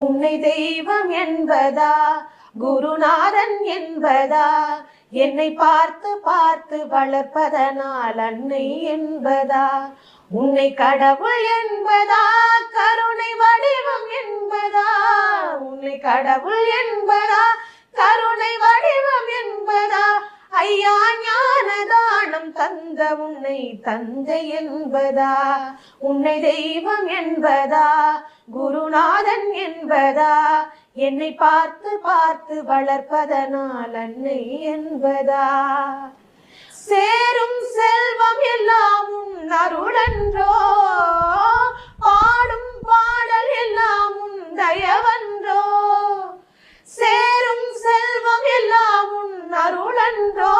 உன்னை தெய்வம் என்பதா, குருநாதன் என்பதா, என்னை பார்த்து பார்த்து வளர்ப்பதனால் அன்னை என்பதா, உன்னை கடவுள் என்பதா, கருணை வடிவம் என்பதா, உன்னை கடவுள் என்பதா, கருணை வடிவம் என்பதா, ஐயா ஞானதானம் தந்த உன்னை தந்தை என்பதா, உன்னை தெய்வம் என்பதா, குருநாதன் என்பதா, என்னை பார்த்து பார்த்து வளர்ப்பதனால் அன்னை என்பதா, சேரும் செல்வம் எல்லாம் உன் அருளன்றோ, பாடும் பாடல் எல்லாம் உன் தயவன்றோ, சேரும் செல்வம் எல்லாம் உன் அருளன்றோ,